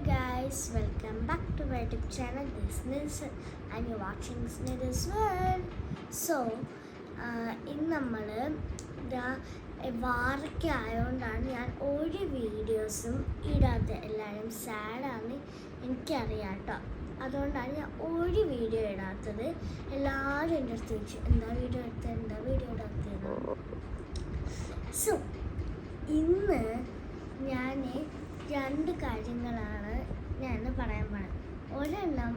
guys, welcome back to my YouTube channel. This is Nilsson and you're watching Snither's World. So, ഇന്ന് നമ്മൾ വാറൊക്കെ ആയതുകൊണ്ടാണ് ഞാൻ ഒരു വീഡിയോസും ഇടാത്തത്. എല്ലാവരും സാഡാണ് എനിക്കറിയാം കേട്ടോ. അതുകൊണ്ടാണ് ഞാൻ ഒരു വീഡിയോ ഇടാത്തത്. എല്ലാവരും എൻ്റെ അടുത്ത് ചോദിച്ചു എന്താ വീഡിയോ ഇടാത്തത്. സോ ഇന്ന് ഞാൻ രണ്ട് കാര്യങ്ങളാണ് ഞാൻ പറയാൻ പോണത്. ഒരെണ്ണം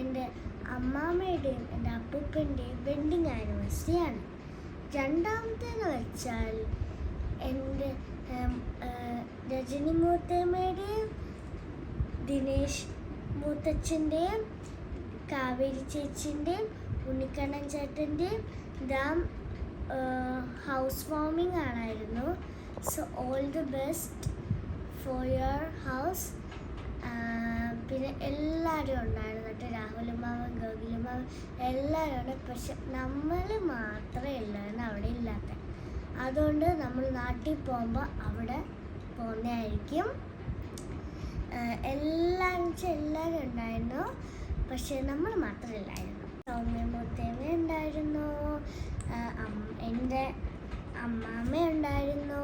എൻ്റെ അമ്മാമ്മയുടെയും എൻ്റെ അപ്പൂപ്പൻ്റെയും വെഡിങ് ആനിവേഴ്സറിയാണ്. രണ്ടാമത്തേന്ന് വെച്ചാൽ എൻ്റെ രജനി മൂത്തമ്മയുടെയും ദിനേശ് മൂത്തച്ഛൻ്റെയും കാവേരി ചേച്ചിൻ്റെയും ഉണ്ണിക്കണ്ണൻ ചേട്ടൻ്റെയും ഹൗസ് വാമിങ് ആണായിരുന്നു. So all the best for your house. പിന്നെ എല്ലാവരും ഉണ്ടായിരുന്നു കേട്ടോ, രാഹുലമാവൻ ഗോകുലമാവൻ എല്ലാവരും ഉണ്ട്. പക്ഷെ നമ്മൾ മാത്രമേ എല്ലാവരും അവിടെ ഇല്ലാത്ത. അതുകൊണ്ട് നമ്മൾ നാട്ടിൽ പോകുമ്പോൾ അവിടെ പോകുന്നതായിരിക്കും. എല്ലാവരും ഉണ്ടായിരുന്നു, പക്ഷെ നമ്മൾ മാത്രമില്ലായിരുന്നു. സൗമ്യ മുത്തേമ ഉണ്ടായിരുന്നു, എൻ്റെ അമ്മാമ്മ ഉണ്ടായിരുന്നു,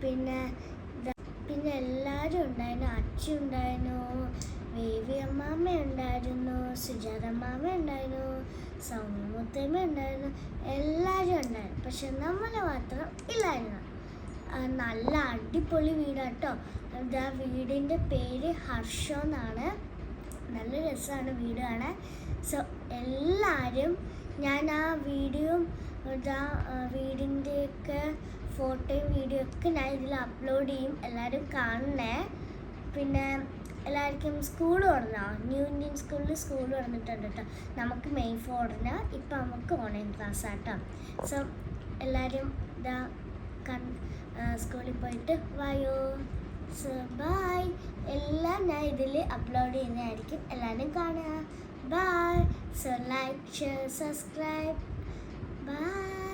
പിന്നെ എല്ലാവരും ഉണ്ടായിരുന്നു. അച്ഛൻ ഉണ്ടായിരുന്നു, വേവി അമ്മാമ്മ ഉണ്ടായിരുന്നു, സുജാത അമ്മാമ്മ ഉണ്ടായിരുന്നു, സൗമ്യ മുത്തേമ ഉണ്ടായിരുന്നു, എല്ലാവരും ഉണ്ടായിരുന്നു. പക്ഷെ നമ്മൾ മാത്രം ഇല്ലായിരുന്നു. നല്ല അടിപൊളി വീടാട്ടോ. വീടിൻ്റെ പേര് ഹർഷം എന്നാണ്. നല്ല രസമാണ് വീട് കാണാൻ. സോ എല്ലാവരും ഞാൻ ആ വീടിൻ്റെയൊക്കെ ഫോട്ടോയും വീഡിയോ ഒക്കെ ഞാൻ ഇതിൽ അപ്ലോഡ് ചെയ്യും. എല്ലാവരും കാണണേ. പിന്നെ എല്ലാവർക്കും സ്കൂൾ തുറന്നോ, ന്യൂ ഇന്ത്യൻ സ്കൂൾ തുറന്നിട്ടുണ്ട് കേട്ടോ. നമുക്ക് മെയ് 4-ന് ഇപ്പം നമുക്ക് ഓൺലൈൻ ക്ലാസ് ആട്ടോ. സോ എല്ലാവരും സ്കൂളിൽ പോയിട്ട് വായോ. So bye. എല്ലാം ഞാൻ ഇതിൽ അപ്ലോഡ് ചെയ്യുന്നതായിരിക്കും. എല്ലാവരും കാണുക. Bye. So like, share, subscribe. Bye.